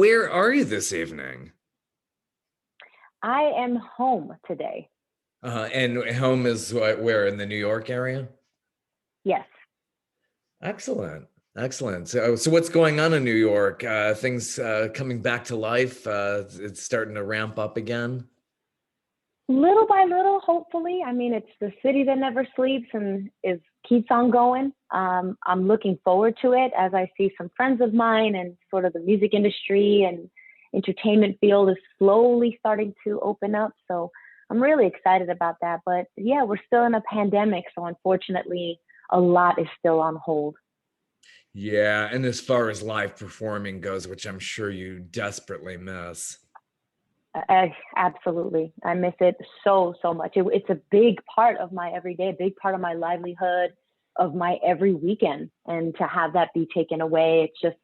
Where are you this evening? I am home today. And home is where in the New York area? Yes. Excellent. Excellent. So what's going on in New York? Things coming back to life. It's starting to ramp up again. Little by little, hopefully. I mean, it's the city that never sleeps and is keeps on going. I'm looking forward to it as I see some friends of mine and sort of the music industry and entertainment field is slowly starting to open up. So I'm really excited about that. But yeah, we're still in a pandemic. So unfortunately, a lot is still on hold. Yeah, and as far as live performing goes, which I'm sure you desperately miss. Absolutely. I miss it so much. It's a big part of my everyday, a big part of my livelihood, of my every weekend. And to have that be taken away, it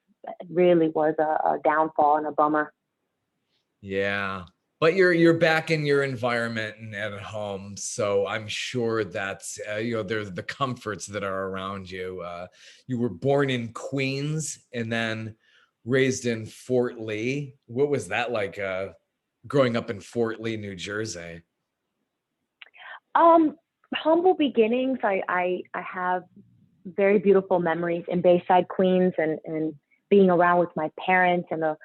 really was a downfall and a bummer. Yeah. But you're back in your environment and at home, so I'm sure that's there's the comforts that are around you. You were born in Queens and then raised in Fort Lee. What was that like growing up in Fort Lee, New Jersey? Um, Humble beginnings. I have very beautiful memories in Bayside, Queens, and being around with my parents and a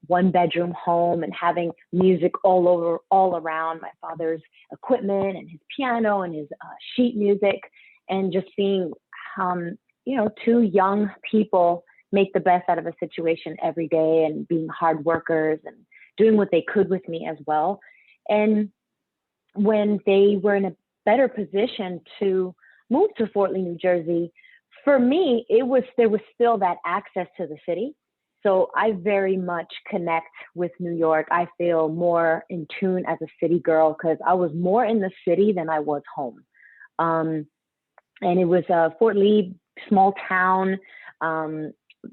one bedroom home and having music all around my father's equipment and his piano and his sheet music, and just seeing, two young people make the best out of a situation every day and being hard workers and doing what they could with me as well. And when they were in a better position to move to Fort Lee, New Jersey, for me, there was still that access to the city. So I very much connect with New York. I feel more in tune as a city girl because I was more in the city than I was home. Um, and it was Fort Lee, small town,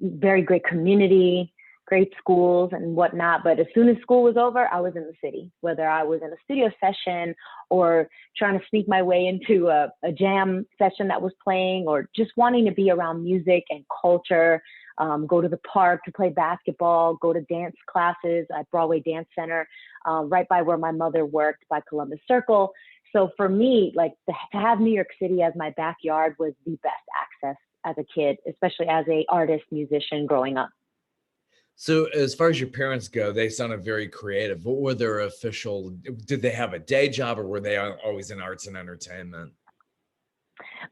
very great community, great schools and whatnot. But as soon as school was over, I was in the city, whether I was in a studio session or trying to sneak my way into a jam session that was playing, or just wanting to be around music and culture, go to the park to play basketball, go to dance classes at Broadway Dance Center, right by where my mother worked by Columbus Circle. So for me, like to have New York City as my backyard was the best access as a kid, especially as a artist, musician growing up. So as far as your parents go, they sounded very creative. What were their official, did they have a day job or were they always in arts and entertainment?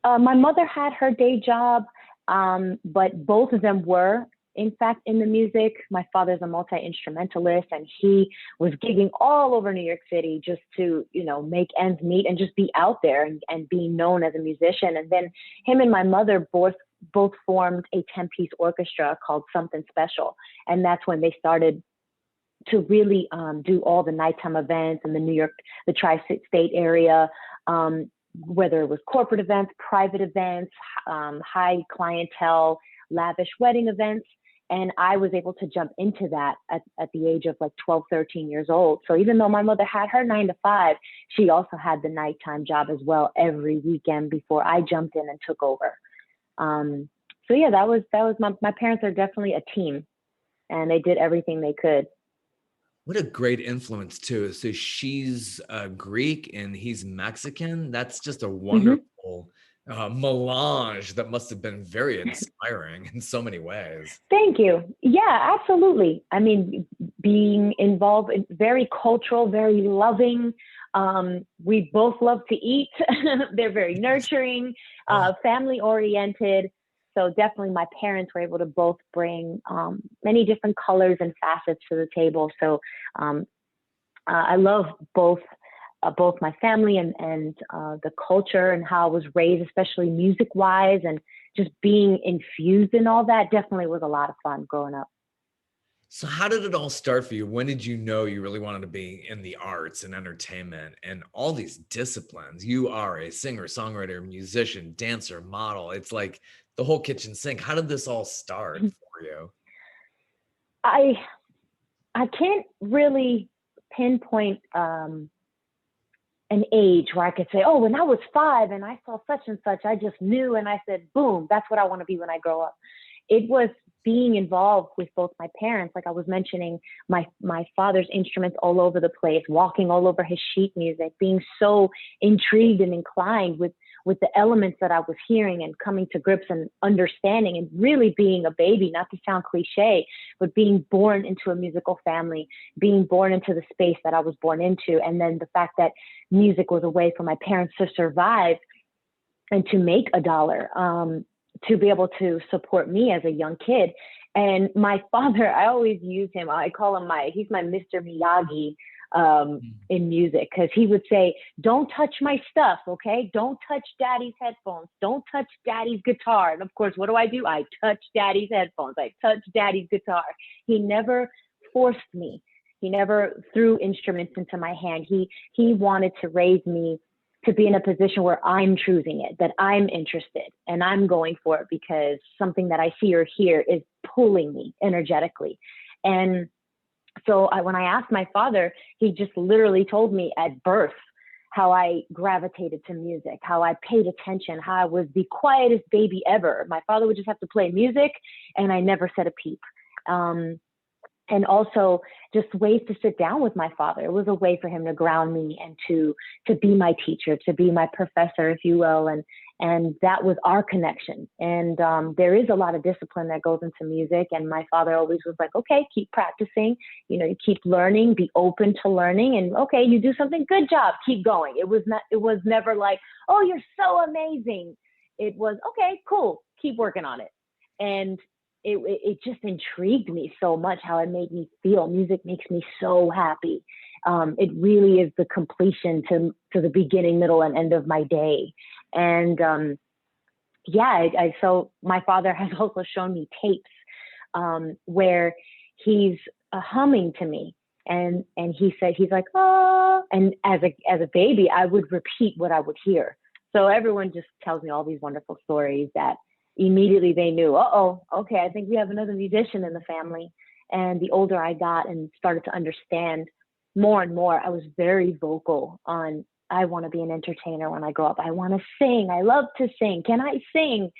My mother had her day job, but both of them were, in fact, in the music. My father's a multi-instrumentalist, and he was gigging all over New York City just to, make ends meet and just be out there and being known as a musician. And then him and my mother both formed a 10-piece orchestra called Something Special, and that's when they started to really do all the nighttime events in the New York, the tri-state area, whether it was corporate events, private events, high clientele, lavish wedding events. And I was able to jump into that at the age of like 12, 13 years old. So even though my mother had her 9 to 5, she also had the nighttime job as well every weekend before I jumped in and took over. So yeah, that was my parents are definitely a team, and they did everything they could. What a great influence too. So she's Greek and he's Mexican. That's just a Hmm. wonderful melange that must have been very inspiring in so many ways. Thank you. Yeah, absolutely. I mean, being involved in very cultural, very loving. We both love to eat. They're very nurturing, family oriented. So definitely my parents were able to both bring many different colors and facets to the table. So um, I love both my family and the culture and how I was raised, especially music wise, and just being infused in all that. Definitely was a lot of fun growing up. So how did it all start for you? When did you know you really wanted to be in the arts and entertainment and all these disciplines? You are a singer, songwriter, musician, dancer, model. It's like the whole kitchen sink. How did this all start for you? I I can't really pinpoint an age where I could say, oh, when I was 5 and I saw such and such, I just knew and I said, boom, that's what I want to be when I grow up. It was being involved with both my parents, like I was mentioning, my father's instruments all over the place, walking all over his sheet music, being so intrigued and inclined with the elements that I was hearing and coming to grips and understanding, and really being a baby, not to sound cliche, but being born into a musical family, being born into the space that I was born into. And then the fact that music was a way for my parents to survive and to make a dollar, to be able to support me as a young kid. And my father, I always use him, I call him he's my Mr. Miyagi in music, because he would say, don't touch my stuff, okay? Don't touch daddy's headphones. Don't touch daddy's guitar. And of course, what do? I touch daddy's headphones. I touch daddy's guitar. He never forced me. He never threw instruments into my hand. He wanted to raise me to be in a position where I'm choosing it, that I'm interested and I'm going for it because something that I see or hear is pulling me energetically. And so when I asked my father, he just literally told me at birth how I gravitated to music, how I paid attention, how I was the quietest baby ever. My father would just have to play music and I never said a peep. And also just ways to sit down with my father. It was a way for him to ground me and to be my teacher, to be my professor, if you will. And that was our connection. And there is a lot of discipline that goes into music. And my father always was like, okay, keep practicing, you keep learning, be open to learning. And okay, you do something, good job, keep going. It was never like, oh, you're so amazing. It was, okay, cool, keep working on it. And it just intrigued me so much how it made me feel. Music makes me so happy. It really is the completion to the beginning, middle, and end of my day. And so my father has also shown me tapes where he's humming to me, and he said, he's like, oh, and as a baby, I would repeat what I would hear. So everyone just tells me all these wonderful stories that immediately they knew, okay, I think we have another musician in the family. And the older I got and started to understand more and more, I was very vocal on, I want to be an entertainer when I grow up. I want to sing. I love to sing. Can I sing?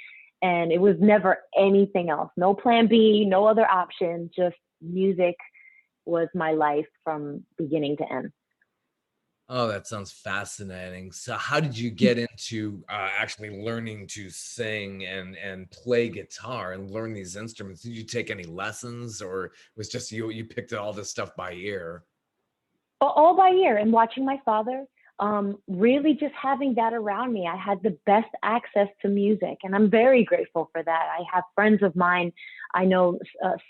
And it was never anything else. No plan B, no other option. Just music was my life from beginning to end. Oh, that sounds fascinating. So how did you get into actually learning to sing and play guitar and learn these instruments? Did you take any lessons, or was just you picked all this stuff by ear? All by ear, and watching my father, really just having that around me. I had the best access to music, and I'm very grateful for that. I have friends of mine, I know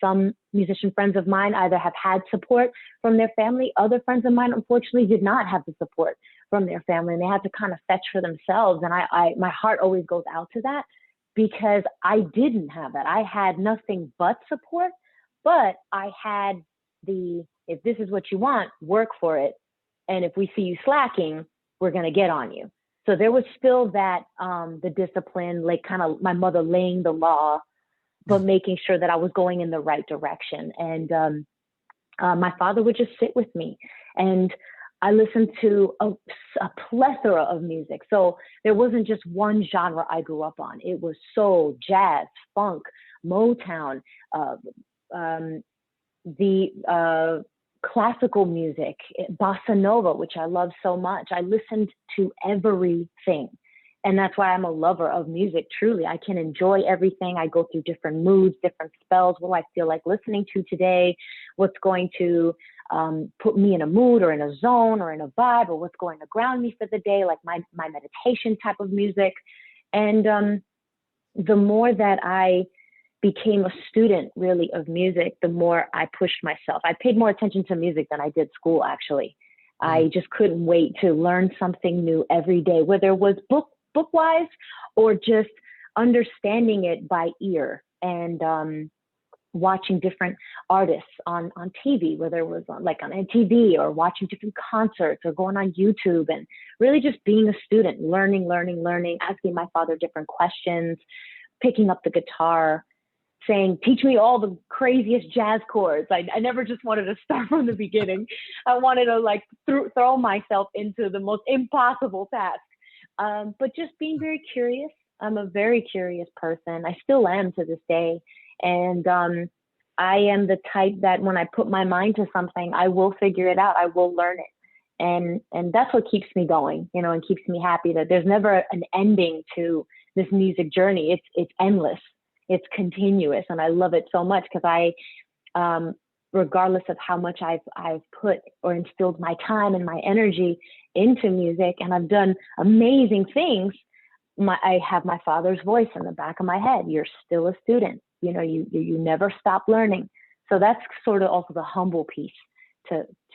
some musician friends of mine either have had support from their family. Other friends of mine, unfortunately, did not have the support from their family, and they had to kind of fetch for themselves. And my heart always goes out to that, because I didn't have that. I had nothing but support, but I had if this is what you want, work for it. And if we see you slacking, we're going to get on you. So there was still that, the discipline, like kind of my mother laying the law, but making sure that I was going in the right direction. And my father would just sit with me, and I listened to a plethora of music. So there wasn't just one genre I grew up on. It was soul, jazz, funk, Motown, the classical music, bossa nova, which I love so much. I listened to everything. And that's why I'm a lover of music, truly. I can enjoy everything. I go through different moods, different spells. What do I feel like listening to today? What's going to put me in a mood or in a zone or in a vibe, or what's going to ground me for the day, like my meditation type of music. And the more that I became a student really of music, the more I pushed myself. I paid more attention to music than I did school, actually. I just couldn't wait to learn something new every day, whether it was book-wise or just understanding it by ear, and watching different artists on TV, whether it was on MTV, or watching different concerts, or going on YouTube, and really just being a student, learning, asking my father different questions, picking up the guitar, saying, teach me all the craziest jazz chords. I never just wanted to start from the beginning. I wanted to throw myself into the most impossible task. But just being very curious. I'm a very curious person. I still am to this day. And I am the type that when I put my mind to something, I will figure it out. I will learn it. And that's what keeps me going, you know, and keeps me happy that there's never an ending to this music journey. It's endless. It's continuous. And I love it so much because regardless of how much I've put or instilled my time and my energy into music, and I've done amazing things, I have my father's voice in the back of my head. You're still a student. You know, you never stop learning. So that's sort of also the humble piece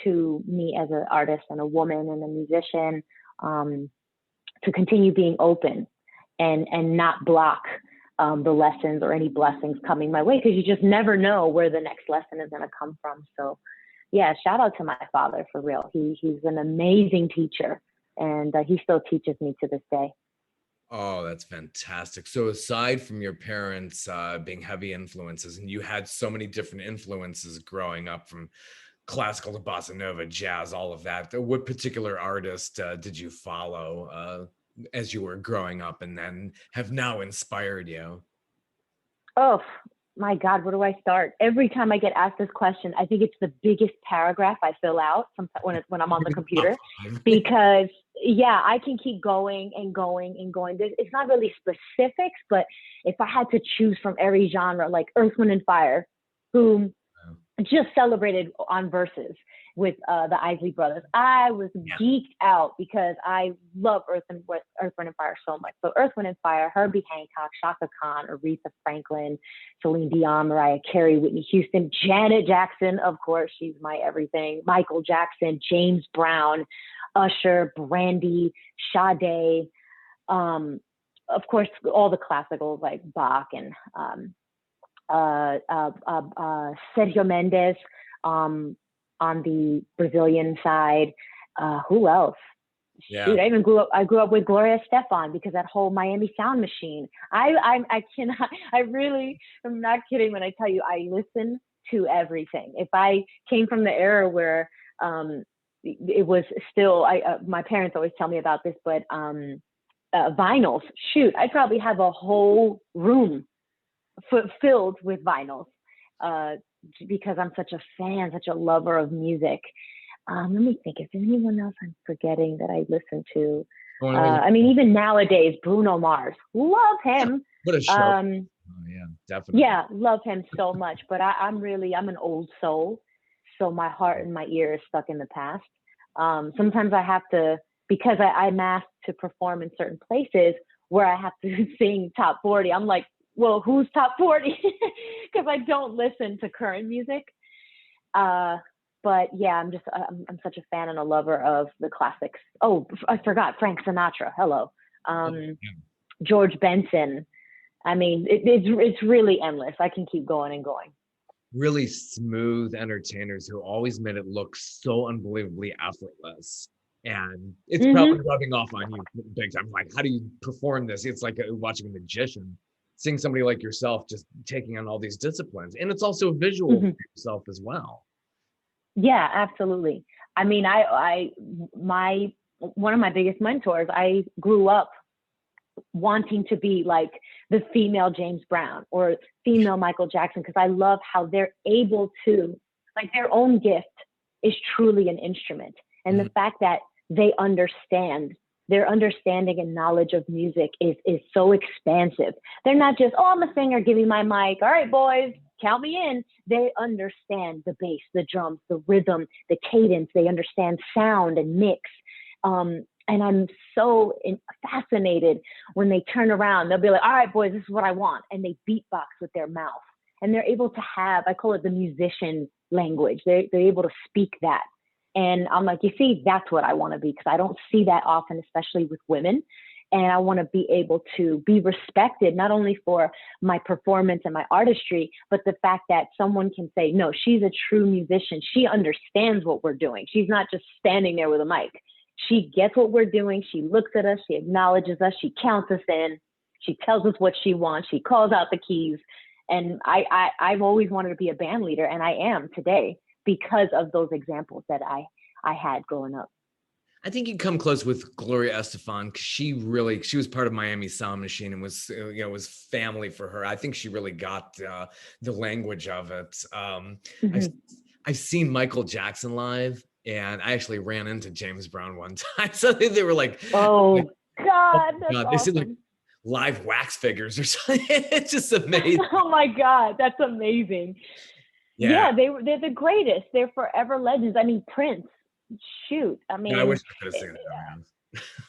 to me as an artist and a woman and a musician, to continue being open and not block the lessons or any blessings coming my way, because you just never know where the next lesson is going to come from. So yeah, shout out to my father, for real. He's an amazing teacher, and he still teaches me to this day. Oh, that's fantastic. So aside from your parents being heavy influences, and you had so many different influences growing up, from classical to bossa nova, jazz, all of that, what particular artist did you follow as you were growing up and then have now inspired you? Oh my God, where do I start? Every time I get asked this question, I think it's the biggest paragraph I fill out when I'm on the computer, because yeah, I can keep going and going and going. It's not really specifics, but if I had to choose from every genre, like Earth, Wind and Fire, who just celebrated on Versus with the Isley Brothers. I was geeked out because I love Earth, Wind and Fire so much. So Earth, Wind and Fire, Herbie Hancock, Shaka Khan, Aretha Franklin, Celine Dion, Mariah Carey, Whitney Houston, Janet Jackson, of course, she's my everything, Michael Jackson, James Brown, Usher, Brandy, Sade, of course, all the classicals like Bach and Sergio Mendes, on the Brazilian side. Who else? Yeah. Dude, I grew up with Gloria Estefan, because that whole Miami sound machine. I cannot, I really am not kidding when I tell you I listen to everything. If I came from the era where it was still, my parents always tell me about this, but vinyls, shoot, I probably have a whole room filled with vinyls, because I'm such a fan, such a lover of music. Let me think, is there anyone else I'm forgetting that I listen to? I mean, even nowadays, Bruno Mars, love him. What a show. Oh, yeah, definitely. Yeah, love him so much. But I'm an old soul, so my heart and my ear is stuck in the past. Sometimes I have to, because I'm asked to perform in certain places where I have to sing top 40. I'm like, well, who's top 40? Because I don't listen to current music. But yeah, I'm such a fan and a lover of the classics. Oh, I forgot Frank Sinatra. Hello. George Benson. I mean, it's really endless. I can keep going and going. Really smooth entertainers who always made it look so unbelievably effortless. And it's probably rubbing off on you big time. Like, how do you perform this? It's like watching a magician, seeing somebody like yourself just taking on all these disciplines. And it's also visual for yourself as well. Yeah, absolutely. I mean, one of my biggest mentors, I grew up wanting to be like the female James Brown or female Michael Jackson, because I love how they're able to, like, their own gift is truly an instrument. And the fact that they understand, their understanding and knowledge of music is so expansive. They're not just, oh, I'm a singer, give me my mic. All right, boys, count me in. They understand the bass, the drums, the rhythm, the cadence. They understand sound and mix. And I'm so fascinated when they turn around. They'll be like, all right, boys, this is what I want. And they beatbox with their mouth. And they're able to have, I call it the musician language. They're able to speak that. And I'm like, you see, that's what I want to be, because I don't see that often, especially with women. And I want to be able to be respected, not only for my performance and my artistry, but the fact that someone can say, no, she's a true musician. She understands what we're doing. She's not just standing there with a mic. She gets what we're doing. She looks at us. She acknowledges us. She counts us in. She tells us what she wants. She calls out the keys. And I've always wanted to be a band leader, and I am today, because of those examples that I had growing up. I think you come close with Gloria Estefan, 'cause she was part of Miami Sound Machine and was was family for her. I think she really got the language of it. I've Mhm. I've seen Michael Jackson live, and I actually ran into James Brown one time. So they were like, Oh oh God, my that's God, they seem like awesome. live wax figures or something. It's just amazing. Oh my God, that's amazing. Yeah. Yeah, they're the greatest. They're forever legends. I mean, Prince. Shoot, I Yeah, I mean, wish I could have seen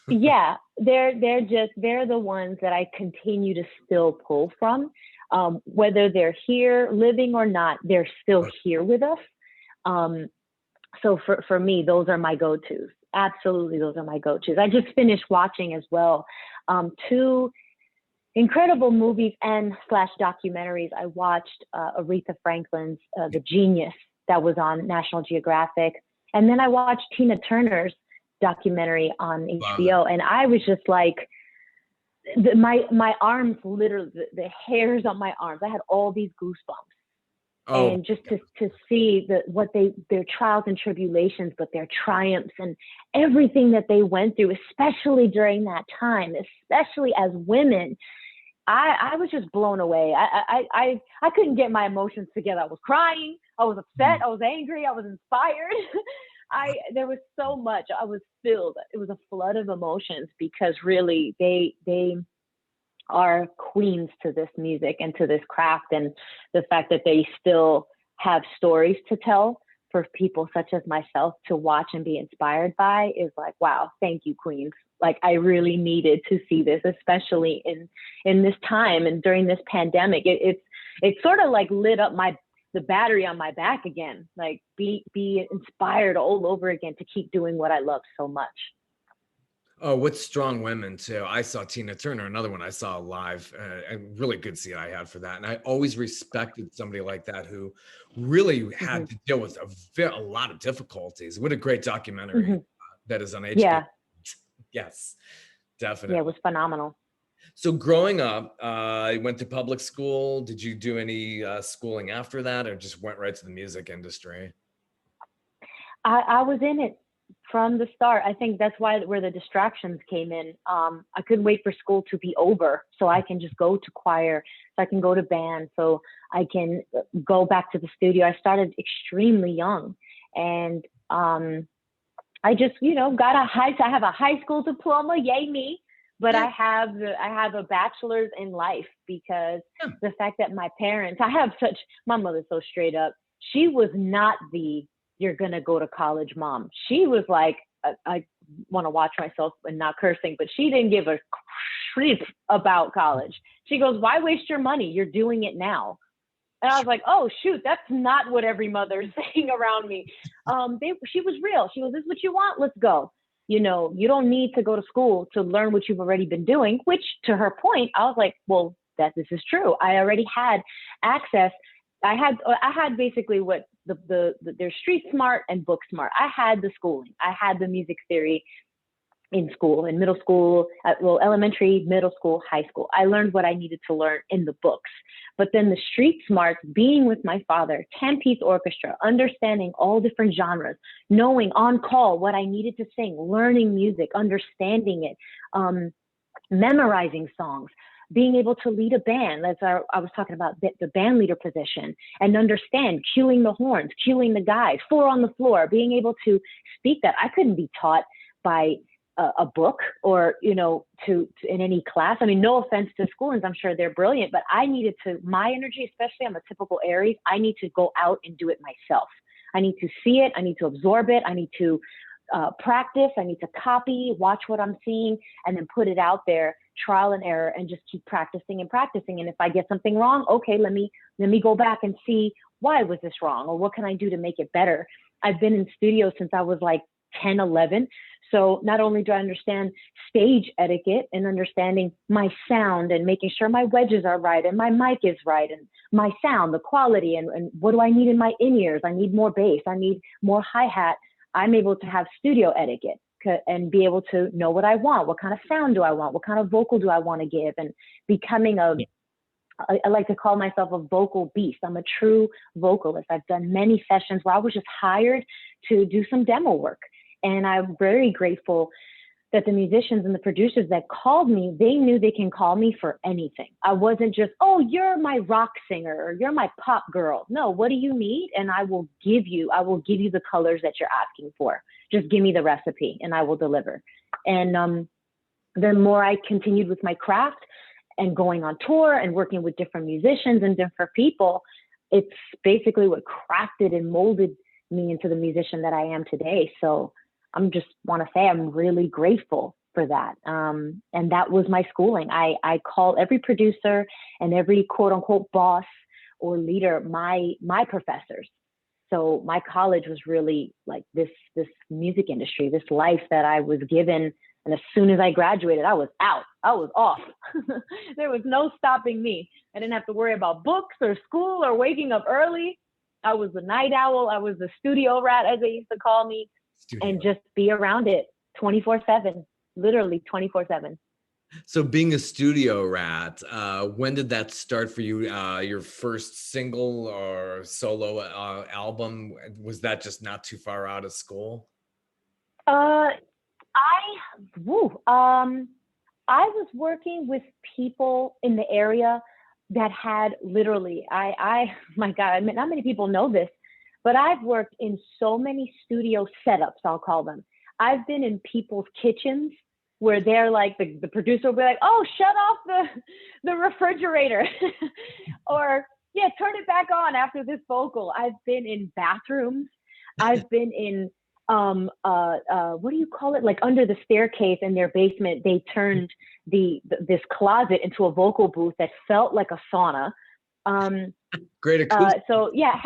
him. yeah, they're the ones that I continue to still pull from. Whether they're here living or not, they're still Yeah. here with us. Um, so for me, those are my go-tos. Absolutely, those are my go-tos. I just finished watching as well two incredible movies and slash documentaries. I watched Aretha Franklin's The Genius that was on National Geographic, and then I watched Tina Turner's documentary on Love it. HBO, and I was just like, my arms literally, the hairs on my arms. I had all these goosebumps, Oh, and just to see their trials and tribulations, but their triumphs and everything that they went through, especially during that time, especially as women. I was just blown away. I couldn't get my emotions together. I was crying. I was upset. I was angry. I was inspired. There was so much. I was filled. It was a flood of emotions because really they are queens to this music and to this craft, and the fact that they still have stories to tell for people such as myself to watch and be inspired by is like, wow, thank you, queens. Like, I really needed to see this, especially in this time and during this pandemic. It's sort of like lit up the battery on my back again. Like, be inspired all over again to keep doing what I love so much. oh, with strong women too. I saw Tina Turner, another one I saw live. A really good seat I had for that, and I always respected somebody like that who really Hmm. had to deal with a lot of difficulties. What a great documentary Hmm. that is on HBO. Yeah, Yes, yeah, it definitely. was phenomenal. So growing up, you went to public school. Did you do any schooling after that, or just went right to the music industry? I was in it from the start. I think that's where the distractions came in. I couldn't wait for school to be over so I can just go to choir, so I can go to band, so I can go back to the studio. I started extremely young, and I just, got I have a high school diploma, yay me, but Yeah. I have a bachelor's in life because Yeah. the fact that my mother's so straight up. She was not the you're gonna go to college mom. She was like, I want to watch myself and not cursing, but she didn't give a crap about college. She goes, why waste your money? You're doing it now. And I was like, oh shoot, that's not what every mother is saying around me. She was real. She was, this is what you want? Let's go. You don't need to go to school to learn what you've already been doing, which to her point, I was like, well, this is true. I already had access. I had basically what they're street smart and book smart. I had the schooling. I had the music theory in school, in middle school, elementary, middle school, high school. I learned what I needed to learn in the books. But then the street smarts, being with my father, 10-piece orchestra, understanding all different genres, knowing on call what I needed to sing, learning music, understanding it, memorizing songs, being able to lead a band. I was talking about the band leader position, and understand cueing the horns, cueing the guys, four on the floor, being able to speak that. I couldn't be taught by a book or to in any class. I mean, no offense to schoolings, I'm sure they're brilliant, but I needed to, my energy, especially, I'm a typical Aries, I need to go out and do it myself. I need to see it, I need to absorb it, I need to practice, I need to copy, watch what I'm seeing, and then put it out there, trial and error, and just keep practicing and practicing. And if I get something wrong, okay, let me go back and see, why was this wrong, or what can I do to make it better. I've been in studio since I was like 10, 11. So not only do I understand stage etiquette and understanding my sound and making sure my wedges are right and my mic is right and my sound, the quality, and what do I need in my in-ears? I need more bass. I need more hi-hat. I'm able to have studio etiquette and be able to know what I want. What kind of sound do I want? What kind of vocal do I want to give? And becoming I like to call myself a vocal beast. I'm a true vocalist. I've done many sessions where I was just hired to do some demo work. And I'm very grateful that the musicians and the producers that called me, they knew they can call me for anything. I wasn't just, oh, you're my rock singer or you're my pop girl. No, what do you need? And I will give you the colors that you're asking for. Just give me the recipe and I will deliver. And the more I continued with my craft and going on tour and working with different musicians and different people, it's basically what crafted and molded me into the musician that I am today. So I'm just want to say I'm really grateful for that. And that was my schooling. I call every producer and every quote unquote boss or leader my professors. So my college was really like this music industry, this life that I was given. And as soon as I graduated, I was out. I was off. There was no stopping me. I didn't have to worry about books or school or waking up early. I was the night owl. I was the studio rat, as they used to call me. And just be around it 24/7, literally 24/7. So being a studio rat, when did that start for you? Your first single or solo album, was that just not too far out of school? I was working with people in the area that had literally, my God, I mean, not many people know this, but I've worked in so many studio setups, I'll call them. I've been in people's kitchens where they're like, the producer will be like, oh, shut off the refrigerator. Or, yeah, turn it back on after this vocal. I've been in bathrooms. I've been in, what do you call it? Like under the staircase in their basement, they turned this closet into a vocal booth that felt like a sauna. Great acoustics. So yeah,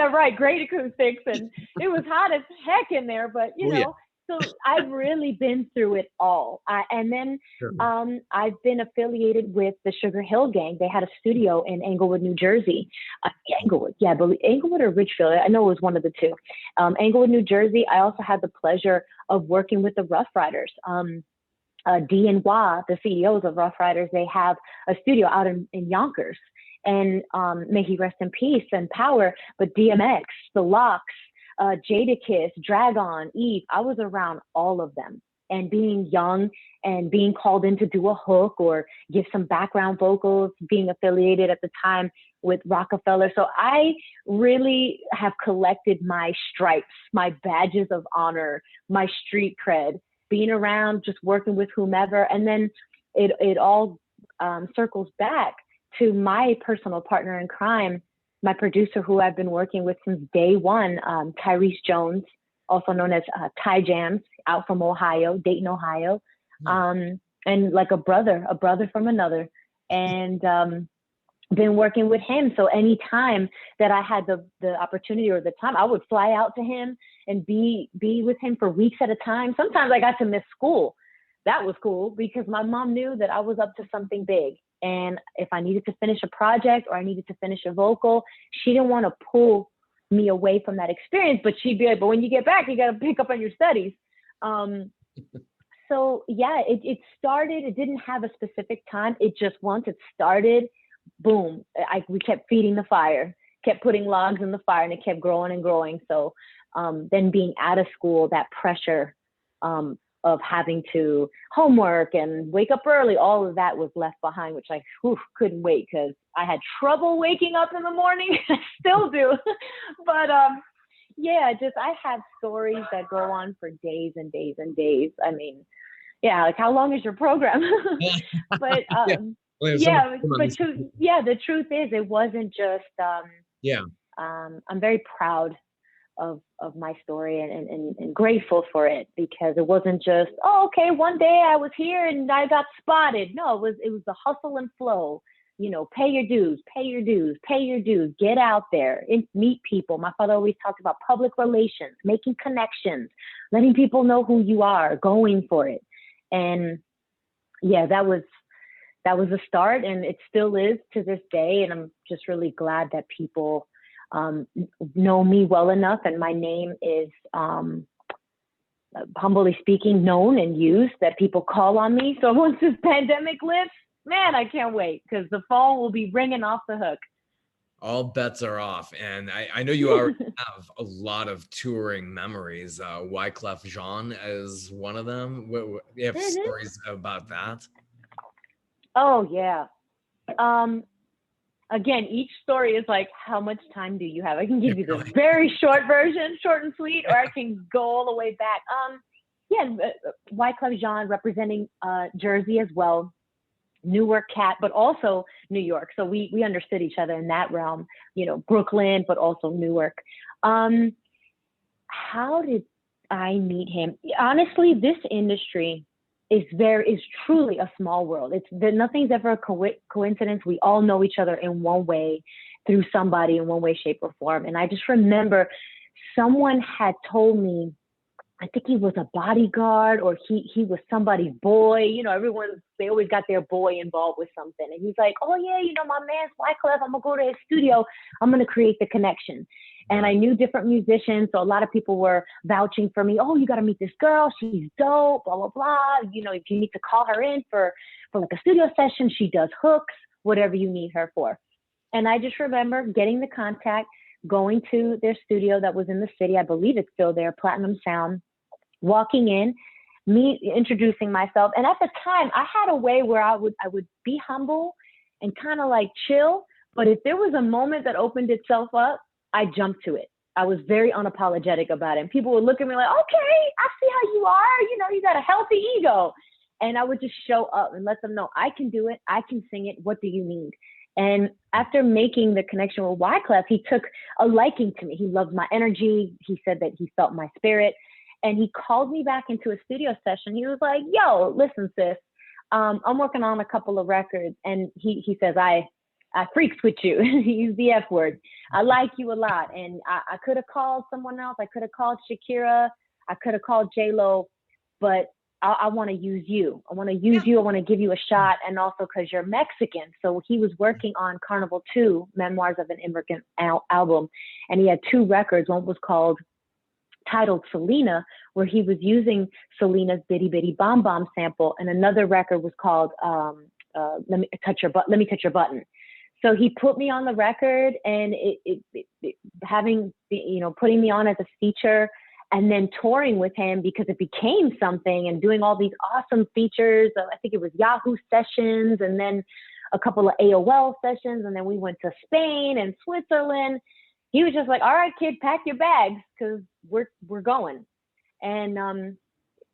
right. Great acoustics, and it was hot as heck in there. But you know, so I've really been through it all. And then I've been affiliated with the Sugar Hill Gang. They had a studio in Englewood, New Jersey. Englewood, yeah, Englewood or Ridgefield. I know it was one of the two. Englewood, New Jersey. I also had the pleasure of working with the Rough Riders. Dee and Wah, the CEOs of Rough Riders, they have a studio out in Yonkers. And may he rest in peace and power, but DMX, The Locks, Jadakiss, Dragon, Eve, I was around all of them. And being young and being called in to do a hook or give some background vocals, being affiliated at the time with Rockefeller. So I really have collected my stripes, my badges of honor, my street cred, being around, just working with whomever. And then it all circles back to my personal partner in crime, my producer who I've been working with since day one, Tyrese Jones, also known as Ty Jams, out from Ohio, Dayton, Ohio. And like a brother from another. And been working with him. So anytime that I had the opportunity or the time, I would fly out to him and be with him for weeks at a time. Sometimes I got to miss school. That was cool because my mom knew that I was up to something big. And if I needed to finish a project or I needed to finish a vocal, she didn't want to pull me away from that experience, but she'd be like, but when you get back, you got to pick up on your studies. So yeah, it started, it didn't have a specific time. It just, once it started, boom, we kept feeding the fire, kept putting logs in the fire, and it kept growing and growing. So then being out of school, that pressure of having to homework and wake up early, all of that was left behind, which I couldn't wait because I had trouble waking up in the morning. I still do. But yeah, just I have stories that go on for days and days and days. I mean, yeah, like how long is your program? But the truth is it wasn't just I'm very proud of my story and grateful for it because it wasn't just, oh, okay, one day I was here and I got spotted. No, it was the hustle and flow, you know, pay your dues, get out there and meet people. My father always talked about public relations, making connections, letting people know who you are, going for it. And yeah, that was the start, and it still is to this day. And I'm just really glad that people know me well enough, and my name is, humbly speaking, known and used, that people call on me. So once this pandemic lifts, man, I can't wait because the phone will be ringing off the hook. All bets are off. And I know you already have a lot of touring memories. Wyclef Jean is one of them. You have Mhm. stories about that? Oh yeah. Um, Again, each story is like, how much time do you have? I can give you the very short version, short and sweet, or I can go all the way back. Yeah, Wyclef Jean representing Jersey as well, Newark cat, but also New York. So we understood each other in that realm, you know, Brooklyn, but also Newark. Um, how did I meet him? Honestly, this industry is truly a small world. It's there, nothing's ever a coincidence. We all know each other in one way through somebody in one way, shape, or form. And I just remember someone had told me, I think he was a bodyguard or he was somebody's boy. You know, everyone they always got their boy involved with something. And he's like, oh yeah, you know, my man's Wyclef. I'm gonna go to his studio. I'm gonna create the connection. And I knew different musicians, so a lot of people were vouching for me. Oh, you got to meet this girl. She's dope. Blah blah blah. You know, if you need to call her in for like a studio session, she does hooks, whatever you need her for. And I just remember getting the contact, going to their studio that was in the city. I believe it's still there, Platinum Sound, walking in, me introducing myself. And at the time, I had a way where I would be humble and kind of like chill. But if there was a moment that opened itself up, I jumped to it. I was very unapologetic about it. And people would look at me like, okay, I see how you are. You know, you got a healthy ego. And I would just show up and let them know I can do it. I can sing it. What do you need? And after making the connection with Wyclef, he took a liking to me. He loved my energy. He said that he felt my spirit. And he called me back into a studio session. He was like, yo, listen, sis, I'm working on a couple of records. And he says, I freaks with you. He used the F word. I like you a lot. And I could have called someone else. I could have called Shakira. I could have called J-Lo, but I want to use you. I want to use you. I want to give you a shot. And also because you're Mexican. So he was working on Carnival 2, Memoirs of an Immigrant album. And he had two records. One was called titled Selena, where he was using Selena's Bitty Bitty Bomb Bomb sample. And another record was called Let Me Touch Your Button. So he put me on the record, and having, you know, putting me on as a feature and then touring with him because it became something, and doing all these awesome features. I think it was Yahoo sessions, and then a couple of AOL sessions. And then we went to Spain and Switzerland. He was just like, all right, kid, pack your bags because we're going. And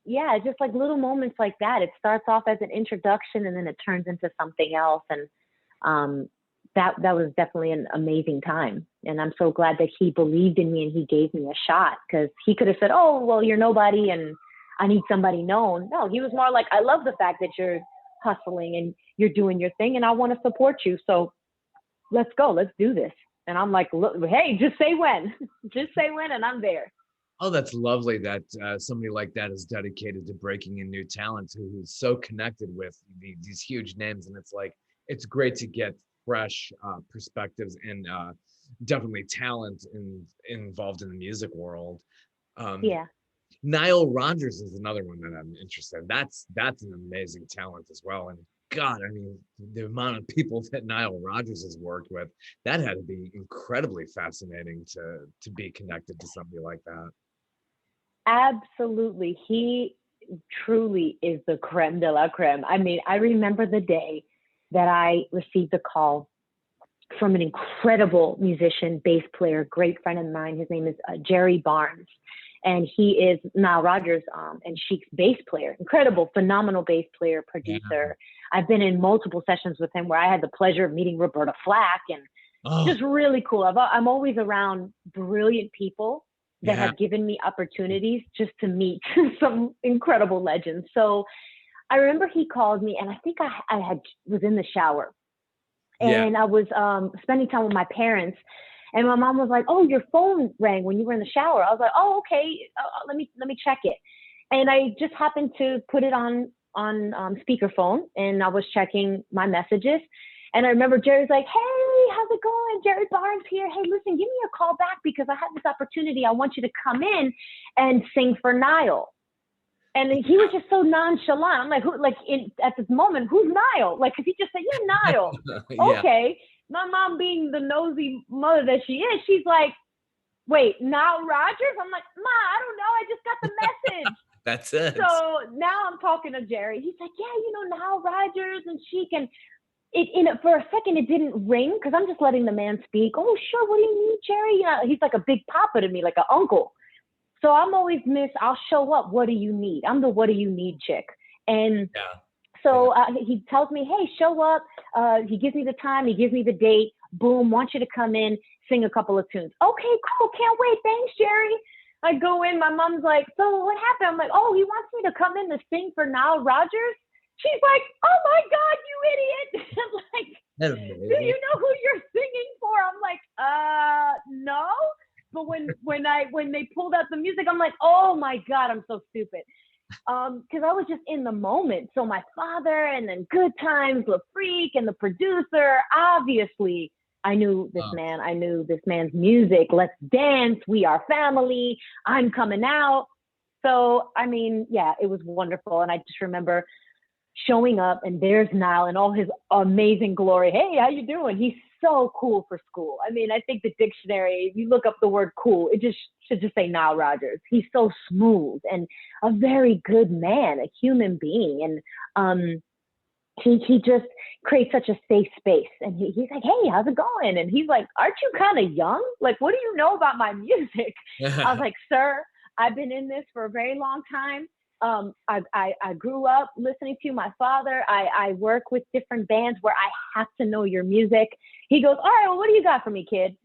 yeah, it's just like little moments like that. It starts off as an introduction and then it turns into something else. And um, that was definitely an amazing time. And I'm so glad that he believed in me and he gave me a shot, because he could have said, oh, well, you're nobody and I need somebody known. No, he was more like, I love the fact that you're hustling and you're doing your thing and I want to support you. So let's go, let's do this. And I'm like, look, hey, just say when, just say when, and I'm there. Oh, that's lovely that somebody like that is dedicated to breaking in new talent, who's so connected with these huge names. And it's like, it's great to get fresh perspectives and definitely talent involved in the music world. Um, Yeah. Nile Rodgers is another one that I'm interested in. That's an amazing talent as well. And God, I mean, the amount of people that Nile Rodgers has worked with, that had to be incredibly fascinating to be connected to somebody like that. Absolutely. He truly is the creme de la creme. I mean, I remember the day that I received a call from an incredible musician, bass player, great friend of mine. His name is Jerry Barnes. And he is Nile Rodgers and Chic's bass player, incredible, phenomenal bass player, Yeah. producer. I've been in multiple sessions with him where I had the pleasure of meeting Roberta Flack, and Oh, just really cool. I'm always around brilliant people that yeah. have given me opportunities just to meet some incredible legends. So I remember he called me, and I think I was in the shower, Yeah. and I was spending time with my parents. And my mom was like, "Oh, your phone rang when you were in the shower." I was like, "Oh, okay. Let me check it." And I just happened to put it on speakerphone, and I was checking my messages. And I remember Jerry's like, "Hey, how's it going? Jerry Barnes here. Hey, listen, give me a call back because I have this opportunity. I want you to come in and sing for Nile." And he was just so nonchalant. I'm like, who? Like at this moment, who's Nile? Like, cause he just said, "Yeah, Nile." Yeah. Okay. my mom being the nosy mother that she is, she's like, wait, Nile Rodgers? I'm like, Ma, I don't know. I just got the message. That's it. So now I'm talking to Jerry. He's like, yeah, Nile Rodgers and Chic. And for a second, it didn't ring because I'm just letting the man speak. Oh, sure. What do you need, Jerry? He's like a big papa to me, like an uncle. So I'm always I'll show up. What do you need? I'm the what do you need chick. And so he tells me, hey, show up. He gives me the time. He gives me the date. Boom, want you to come in, sing a couple of tunes. Okay, cool. Can't wait. Thanks, Jerry. I go in. My mom's like, so what happened? I'm like, oh, he wants me to come in to sing for Nile Rodgers. She's like, oh my God, you idiot. I'm like, do you know who you're singing for? I'm like, no. But when they pulled out the music, I'm like, oh my God, I'm so stupid. Because I was just in the moment. So my father and then Good Times, La Freak, and the producer, obviously, I knew this man. I knew this man's music. Let's dance. We are family. I'm coming out. So, I mean, yeah, it was wonderful. And I just remember showing up, and there's Nile in all his amazing glory. Hey, how you doing? He's so cool for school. I mean, I think the dictionary, if you look up the word cool, it just should just say Nile Rodgers. He's so smooth and a very good man, a human being. And he just creates such a safe space. And he's like, hey, how's it going? And he's like, aren't you kind of young? Like, what do you know about my music? I was like, sir, I've been in this for a very long time. I grew up listening to my father. I work with different bands where I have to know your music. He goes, all right, well, what do you got for me, kid?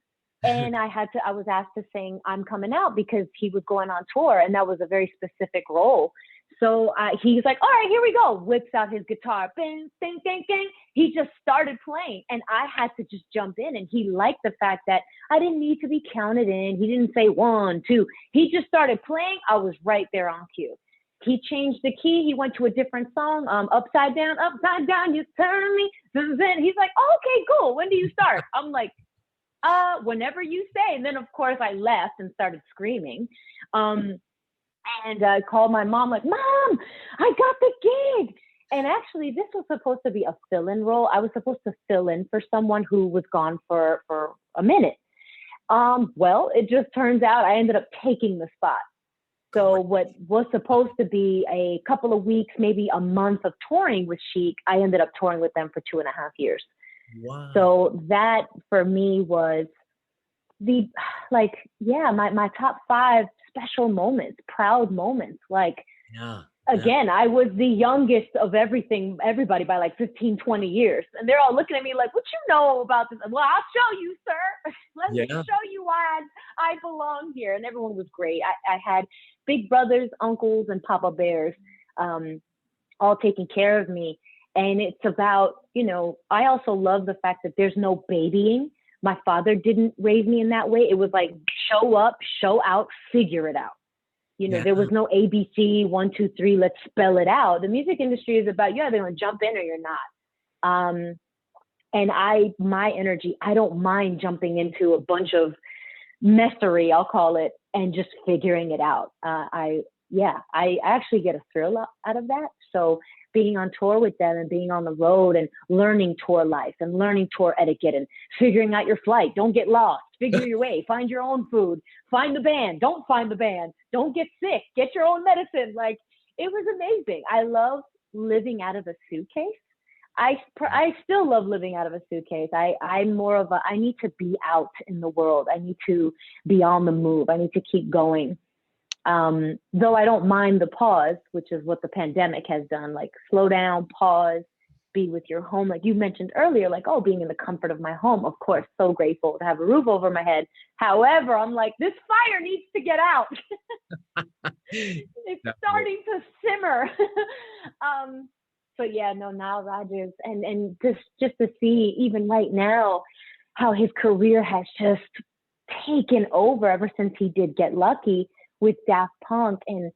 And I was asked to sing I'm Coming Out because he was going on tour, and that was a very specific role. So he's like, all right, here we go. Whips out his guitar. Bing, bing, bing, bing. He just started playing, and I had to just jump in. And he liked the fact that I didn't need to be counted in. He didn't say 1, 2. He just started playing. I was right there on cue. He changed the key. He went to a different song. Upside down, you turn me. He's like, oh, okay, cool. When do you start? I'm like, whenever you say. And then, of course, I left and started screaming. And I called my mom, like, Mom, I got the gig. And actually, this was supposed to be a fill-in role. I was supposed to fill in for someone who was gone for a minute. Well, it just turns out I ended up taking the spot. So what was supposed to be a couple of weeks, maybe a month of touring with Chic, I ended up touring with them for 2.5 years. Wow. So that for me was my top 5 special moments, proud moments. Again, I was the youngest of everybody by like 15, 20 years. And they're all looking at me like, what you know about this? Well, I'll show you, sir. Let me show you why I belong here. And everyone was great. I had big brothers, uncles, and Papa Bears all taking care of me. And it's about, I also love the fact that there's no babying. My father didn't raise me in that way. It was like, show up, show out, figure it out. There was no ABC, 1, 2, 3, let's spell it out. The music industry is about, you're either going to jump in or you're not. And my energy, I don't mind jumping into a bunch of messery, I'll call it, and just figuring it out. I actually get a thrill out of that. So being on tour with them and being on the road and learning tour life and learning tour etiquette and figuring out your flight. Don't get lost. Figure your way. Find your own food. Find the band. Don't find the band. Don't get sick. Get your own medicine. Like, it was amazing. I love living out of a suitcase. I still love living out of a suitcase. I'm more of I need to be out in the world. I need to be on the move. I need to keep going. Though I don't mind the pause, which is what the pandemic has done, like slow down, pause, be with your home. Like you mentioned earlier, like, oh, being in the comfort of my home, of course, so grateful to have a roof over my head. However, I'm like, this fire needs to get out. It's starting to simmer. So yeah, no, Nile Rodgers, and just to see even right now how his career has just taken over ever since he did Get Lucky with Daft Punk, and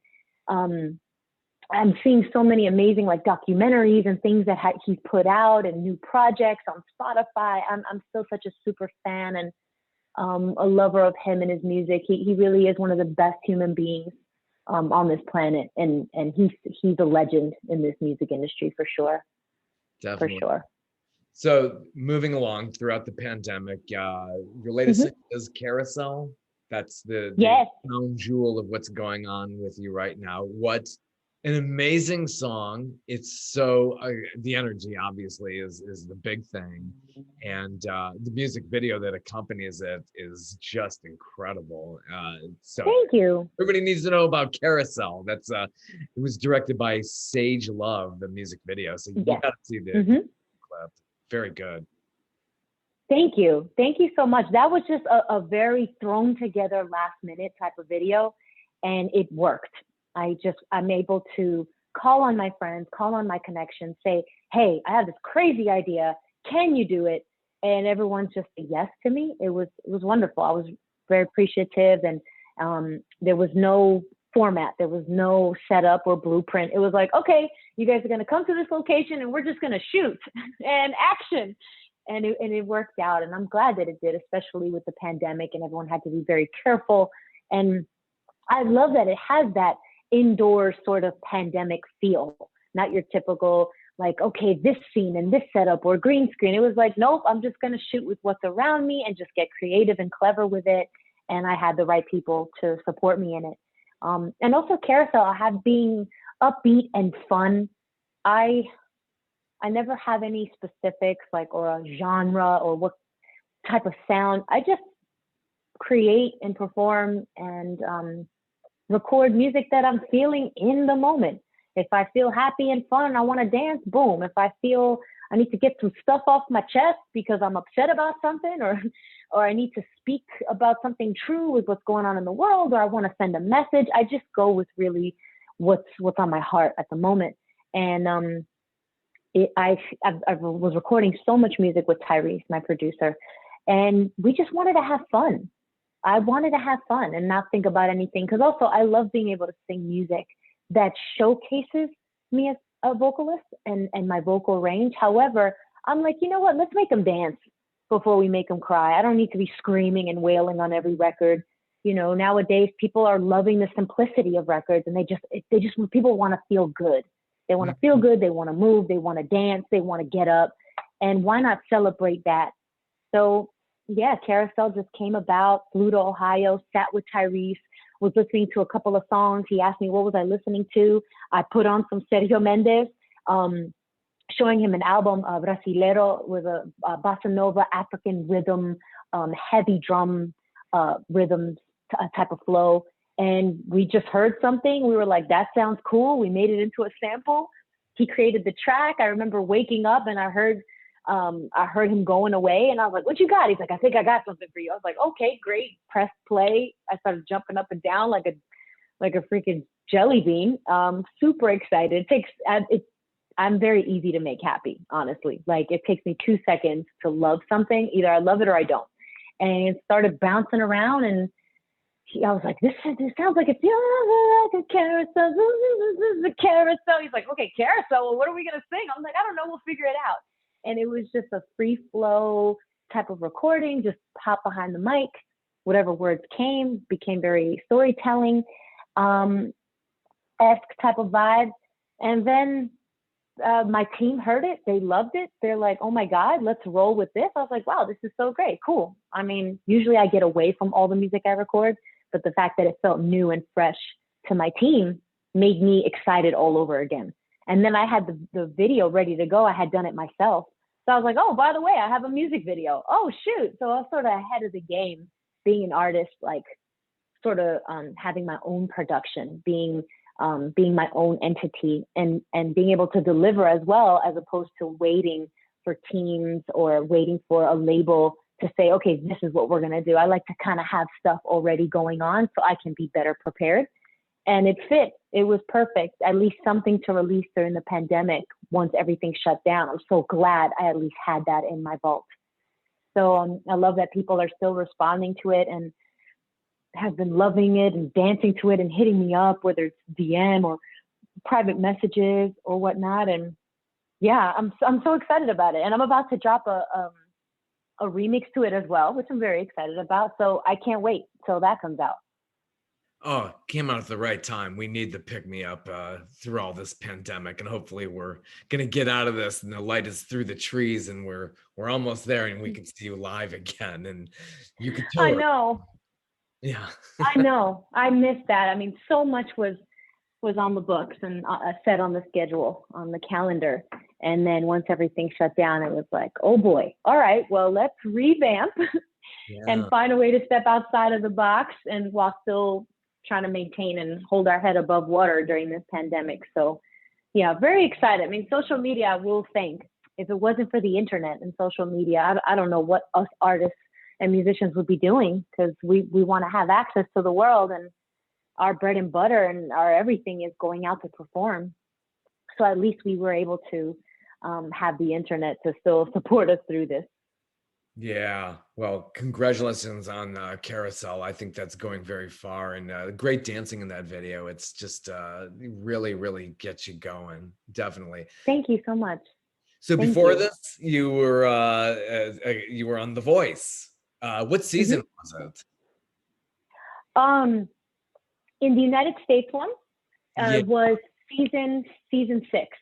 I'm seeing so many amazing like documentaries and things that he's put out and new projects on Spotify. I'm still such a super fan and a lover of him and his music. He really is one of the best human beings on this planet, and he's a legend in this music industry for sure. Definitely. For sure. So moving along throughout the pandemic, your latest Hmm. single is Carousel. That's the Yes. crown jewel of what's going on with you right now. What an amazing song. It's so the energy obviously is the big thing. And the music video that accompanies it is just incredible. So Thank you. everybody needs to know about Carousel. That's it was directed by Sage Love, the music video. So you Yes. got to see the Hmm. clip. Very good. Thank you. Thank you so much. That was just a very thrown together last minute type of video, and it worked. I'm able to call on my friends, call on my connections, say, hey, I have this crazy idea. Can you do it? And everyone just said yes to me. It was wonderful. I was very appreciative, and there was no format. There was no setup or blueprint. It was like, okay, you guys are going to come to this location and we're just going to shoot and action. And it worked out, and I'm glad that it did, especially with the pandemic and everyone had to be very careful. And I love that it has that indoor sort of pandemic feel, not your typical like, okay, this scene and this setup or green screen. It was like, nope, I'm just going to shoot with what's around me and just get creative and clever with it. And I had the right people to support me in it. And also Carousel, I have being upbeat and fun. I I never have any specifics like or a genre or what type of sound. I just create and perform and record music that I'm feeling in the moment. If I feel happy and fun and I want to dance, boom. If I feel I need to get some stuff off my chest because I'm upset about something or I need to speak about something true with what's going on in the world or I want to send a message, I just go with really what's on my heart at the moment. And I was recording so much music with Tyrese, my producer, and we just wanted to have fun. I wanted to have fun and not think about anything. Because also, I love being able to sing music that showcases me as a vocalist and my vocal range. However, I'm like, you know what? Let's make them dance before we make them cry. I don't need to be screaming and wailing on every record. You know, nowadays people are loving the simplicity of records, and they just people want to feel good. They want to feel good. They want to move. They want to dance. They want to get up. And why not celebrate that? So yeah, Carousel just came about, flew to Ohio, sat with Tyrese, was listening to a couple of songs. He asked me, what was I listening to? I put on some Sergio Mendes, showing him an album, Brasilero, with a bossa nova, African rhythm, heavy drum rhythms type of flow. And we just heard something. We were like, that sounds cool. We made it into a sample. He created the track. I remember waking up and I heard him going away and I was like, what you got? He's like, I think I got something for you. I was like, okay, great. Press play. I started jumping up and down like a freaking jelly bean. Super excited. I'm very easy to make happy, honestly. Like it takes me 2 seconds to love something. Either I love it or I don't. And it started bouncing around and I was like, this sounds like it's like a carousel. This is a carousel. He's like, okay, carousel. Well, what are we going to sing? I'm like, I don't know. We'll figure it out. And it was just a free flow type of recording, just pop behind the mic, whatever words became very storytelling, esque type of vibe. And then my team heard it. They loved it. They're like, oh my God, let's roll with this. I was like, wow, this is so great. Cool. I mean, usually I get away from all the music I record, but the fact that it felt new and fresh to my team made me excited all over again. And then I had the video ready to go. I had done it myself. So I was like, oh, by the way, I have a music video. Oh, shoot. So I was sort of ahead of the game, being an artist, like sort of having my own production, being my own entity and being able to deliver as well, as opposed to waiting for teams or waiting for a label to say, okay, this is what we're going to do. I like to kind of have stuff already going on so I can be better prepared. And it fit. It was perfect. At least something to release during the pandemic once everything shut down. I'm so glad I at least had that in my vault. So I love that people are still responding to it and have been loving it and dancing to it and hitting me up, whether it's DM or private messages or whatnot. And yeah, I'm so excited about it. And I'm about to drop a remix to it as well, which I'm very excited about. So I can't wait till that comes out. Oh, came out at the right time. We need the pick me up through all this pandemic, and hopefully we're gonna get out of this. And the light is through the trees, and we're almost there, and we can see you live again, and you can I tour. know. Yeah. I know. I missed that. I mean, so much was on the books and set on the schedule, on the calendar. And then once everything shut down, it was like, oh boy, all right, well, let's revamp and Yeah. find a way to step outside of the box and while still trying to maintain and hold our head above water during this pandemic. So yeah, very excited. I mean, social media, I will think, if it wasn't for the internet and social media, I don't know what us artists and musicians would be doing, because we want to have access to the world, and our bread and butter and our everything is going out to perform. So at least we were able to have the internet to still support us through this. Yeah. Well, congratulations on Carousel. I think that's going very far, and great dancing in that video. It's just really, really gets you going. Definitely. Thank you so much. So Thank before you. this, you were on The Voice. What season Hmm. was it? Um, in the United States one Yeah. was season 6,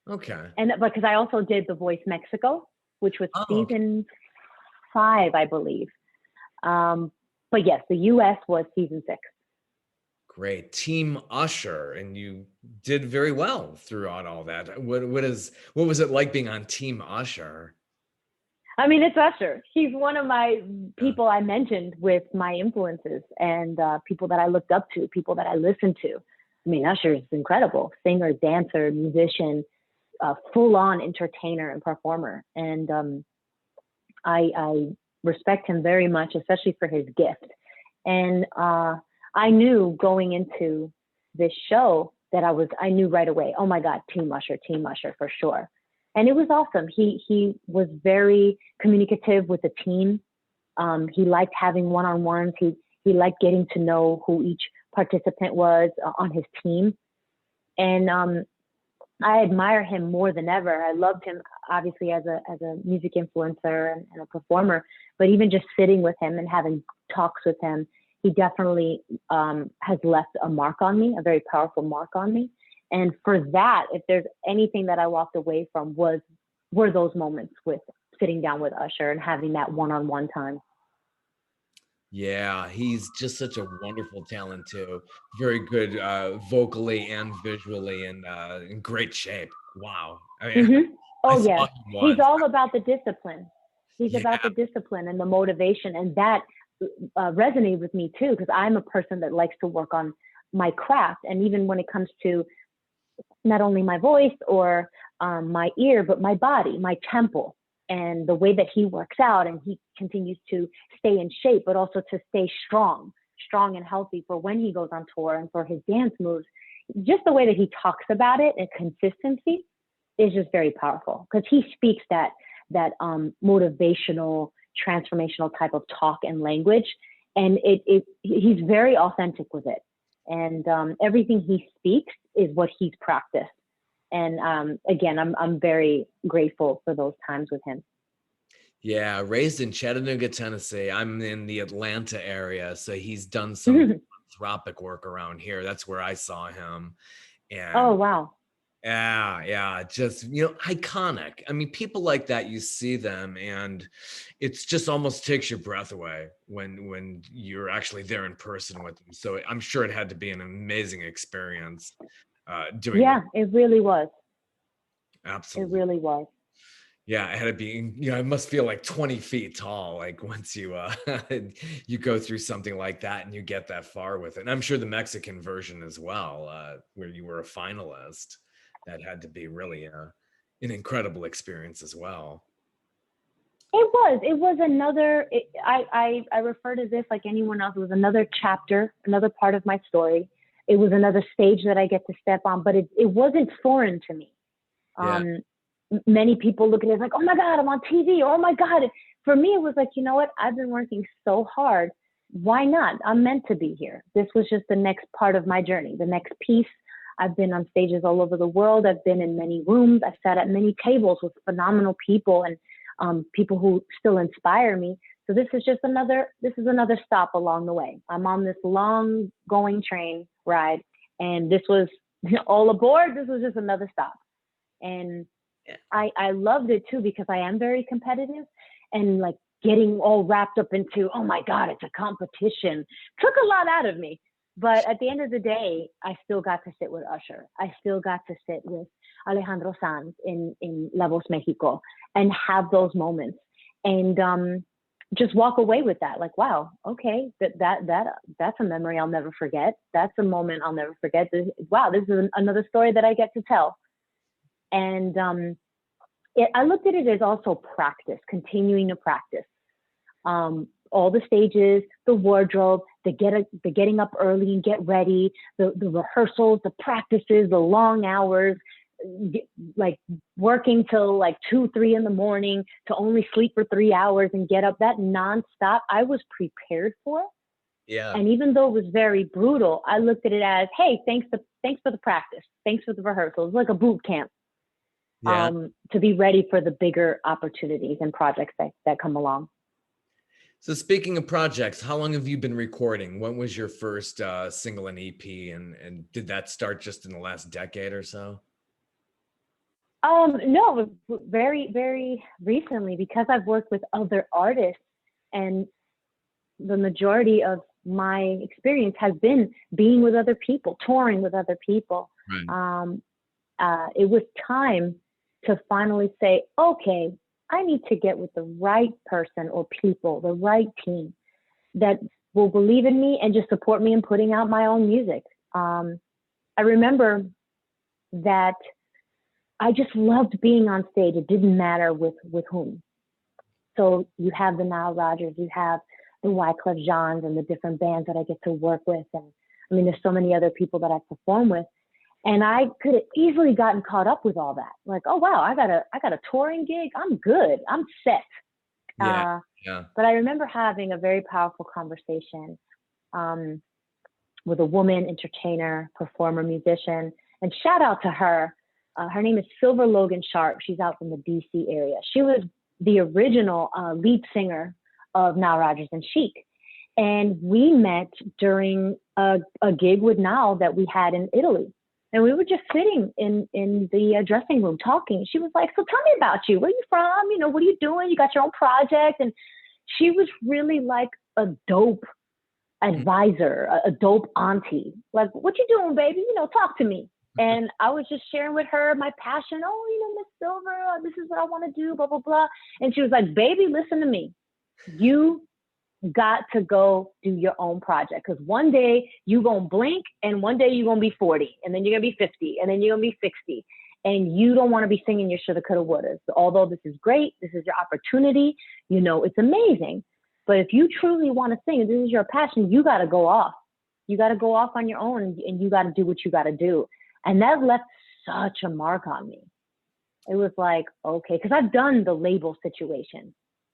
Okay. and because I also did The Voice Mexico, which was Oh, okay. season 5, I believe. But yes, the US was season 6. Great. Team Usher, and you did very well throughout all that. What was it like being on Team Usher? I mean, it's Usher. He's one of my Yeah. people I mentioned with my influences and people that I looked up to, people that I listened to. I mean, Usher is incredible. Singer, dancer, musician, full-on entertainer and performer. And I respect him very much, especially for his gift. And I knew going into this show that I knew right away, oh my God, Team Usher for sure. And it was awesome. He was very communicative with the team. He liked having one-on-ones. He liked getting to know who each participant was on his team. And I admire him more than ever. I loved him obviously as a music influencer and a performer, but even just sitting with him and having talks with him, he definitely has left a mark on me, a very powerful mark on me. And for that, if there's anything that I walked away from were those moments with sitting down with Usher and having that one-on-one time. Yeah, he's just such a wonderful talent too. Very good vocally and visually, and in great shape. Wow. I mean, Mm-hmm. I Oh saw yeah, him he's once. all about the discipline. He's about Yeah. the discipline and the motivation, and that resonated with me too, because I'm a person that likes to work on my craft, and even when it comes to not only my voice or my ear, but my body, my temple, and the way that he works out and he continues to stay in shape, but also to stay strong and healthy for when he goes on tour and for his dance moves. Just the way that he talks about it and consistency is just very powerful, because he speaks that motivational, transformational type of talk and language, and he's very authentic with it, and everything he speaks is what he's practiced. And again, I'm very grateful for those times with him. Yeah, raised in Chattanooga, Tennessee. I'm in the Atlanta area, so he's done some philanthropic work around here. That's where I saw him. Oh And wow. yeah, yeah, just iconic. I mean, people like that, you see them, and it's just almost takes your breath away when you're actually there in person with them. So I'm sure it had to be an amazing experience doing this. Yeah, it really was. It Absolutely. really was. Yeah, it had to be, it must feel like 20 feet tall, like once you you go through something like that and you get that far with it. And I'm sure the Mexican version as well, where you were a finalist, that had to be really an incredible experience as well. It was. It was another. I refer to this like anyone else. It was another chapter, another part of my story. It was another stage that I get to step on, but it wasn't foreign to me. Yeah. Many people look at it as like, oh my God, I'm on TV. Oh my God. For me, it was like, you know what? I've been working so hard. Why not? I'm meant to be here. This was just the next part of my journey, the next piece. I've been on stages all over the world. I've been in many rooms. I've sat at many tables with phenomenal people and people who still inspire me. So this is another stop along the way. I'm on this long going train ride, and this was all aboard. This was just another stop. And I loved it too, because I am very competitive, and like getting all wrapped up into, oh my God, it's a competition, took a lot out of me. But at the end of the day, I still got to sit with Usher. I still got to sit with Alejandro Sanz in La Voz Mexico and have those moments, and just walk away with that. Like, wow, okay, that's a memory I'll never forget. That's a moment I'll never forget. Wow, this is another story that I get to tell. And I looked at it as also practice, continuing to practice. All the stages, the wardrobe, the getting up early and get ready, the rehearsals, the practices, the long hours, like working till like 2, 3 in the morning to only sleep for 3 hours and get up, that nonstop, I was prepared for. Yeah. And even though it was very brutal, I looked at it as, hey, thanks for the practice. Thanks for the rehearsals. Like a boot camp. Yeah. To be ready for the bigger opportunities and projects that come along. So speaking of projects, how long have you been recording? When was your first single and EP, and did that start just in the last decade or so? No, very, very recently, because I've worked with other artists, and the majority of my experience has been being with other people, touring with other people. Right. It was time to finally say, okay, I need to get with the right person or people, the right team that will believe in me and just support me in putting out my own music. I remember that I just loved being on stage. It didn't matter with whom. So you have the Nile Rodgers, you have the Wyclef Jeans and the different bands that I get to work with. And I mean, there's so many other people that I perform with. And I could have easily gotten caught up with all that. Like, oh wow, I got a touring gig. I'm good. I'm set. Yeah. But I remember having a very powerful conversation with a woman entertainer, performer, musician, and shout out to her. Her name is Silver Logan Sharp. She's out from the DC area. She was the original lead singer of Nile Rodgers and Chic. And we met during a gig with Nile that we had in Italy. And we were just sitting in the dressing room talking. She was like, so tell me about you. Where are you from? You know, what are you doing? You got your own project? And she was really like a dope advisor, a dope auntie. Like, what you doing, baby? You know, talk to me. And I was just sharing with her my passion. Oh, you know, Miss Silver, this is what I want to do, blah, blah, blah. And she was like, baby, listen to me. You got to go do your own project, because one day you gonna blink and one day you're gonna be 40 and then you're gonna be 50 and then you're gonna be 60, and you don't want to be singing your shoulda coulda woulda. So although this is great, this is your opportunity, you know, it's amazing, but if you truly want to sing and this is your passion, you got to go off. You got to go off on your own, and you got to do what you got to do. And that left such a mark on me. It was like, okay, because I've done the label situation.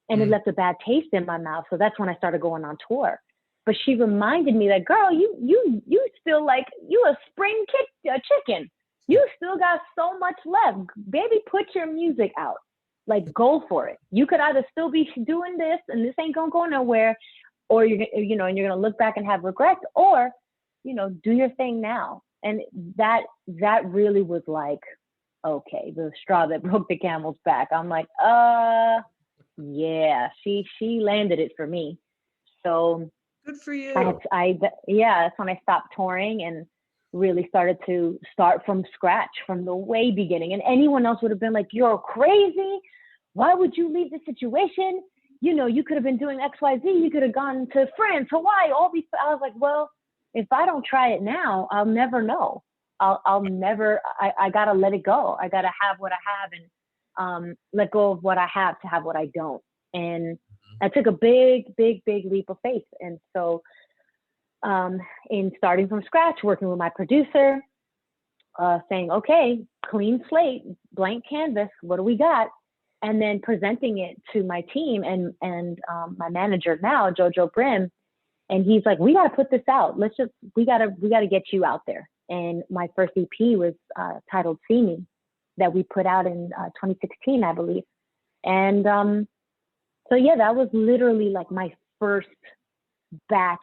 And it left a bad taste in my mouth. So that's when I started going on tour. But she reminded me that, girl, you still like, you a spring chicken. You still got so much left. Baby, put your music out. Like, go for it. You could either still be doing this and this ain't gonna go nowhere, or and you're gonna look back and have regrets, or, you know, do your thing now. And that really was like, okay, the straw that broke the camel's back. I'm like, yeah, she landed it for me. So good for you. That's when I stopped touring and really started to start from scratch, from the way beginning. And anyone else would have been like, you're crazy. Why would you leave this situation? You know, you could have been doing XYZ. You could have gone to France, Hawaii, all these. I was like, well, if I don't try it now, I'll never know. I'll never, I gotta let it go. I gotta have what I have, and let go of what I have to have what I don't. And I took a big leap of faith. And so in starting from scratch, working with my producer, saying, okay, clean slate, blank canvas, what do we got? And then presenting it to my team and my manager now, Jojo Brim. And he's like, we got to put this out. We got to get you out there. And my first EP was titled See Me, that we put out in 2016, I believe. And So yeah, that was literally like my first batch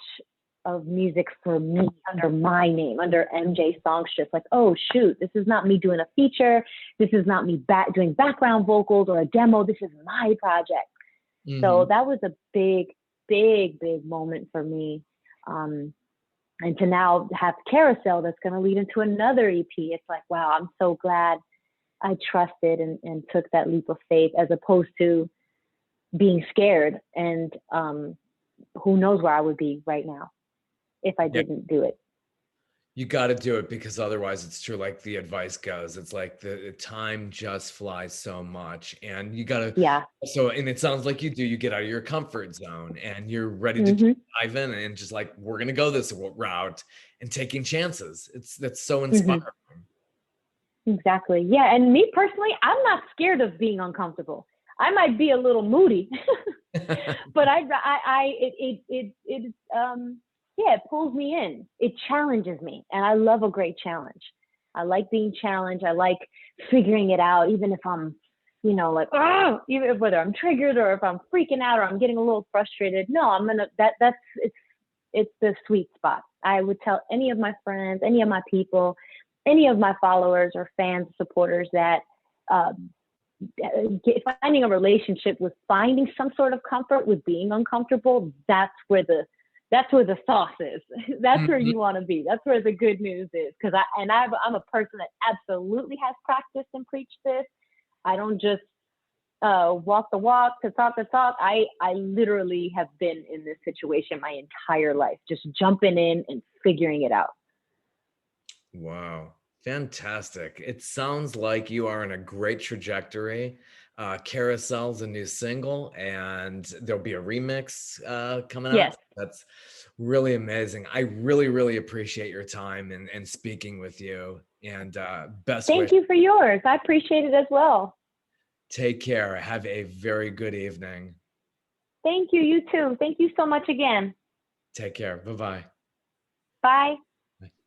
of music for me under my name, under MJ Songstress. Like, oh shoot, this is not me doing a feature. This is not me doing background vocals or a demo. This is my project. So that was a big moment for me. And to now have Carousel that's going to lead into another EP. It's like, wow, I'm so glad I trusted and took that leap of faith, as opposed to being scared. And who knows where I would be right now if I didn't do it. You got to do it, because otherwise it's true. Like the advice goes, it's like the time just flies so much, and you got to, so, and it sounds like you get out of your comfort zone and you're ready to dive in and just like, we're going to go this route and taking chances. That's so inspiring. Exactly. Yeah. And me personally, I'm not scared of being uncomfortable. I might be a little moody, but it pulls me in. It challenges me. And I love a great challenge. I like being challenged. I like figuring it out, even if I'm, you know, like, oh, even if whether I'm triggered or if I'm freaking out or I'm getting a little frustrated. No, it's the sweet spot. I would tell any of my friends, any of my people, any of my followers or fans, supporters, that finding a relationship with finding some sort of comfort with being uncomfortable, that's where the sauce is. That's where you want to be. That's where the good news is. Because I'm a person that absolutely has practiced and preached this. I don't just walk the walk to talk the talk. I literally have been in this situation my entire life, just jumping in and figuring it out. Wow. Fantastic. It sounds like you are in a great trajectory. Carousel's a new single, and there'll be a remix coming out. Yes. That's really amazing. I really appreciate your time and speaking with you. And Thank you for yours. I appreciate it as well. Take care. Have a very good evening. Thank you. You too. Thank you so much again. Take care. Bye-bye. Bye.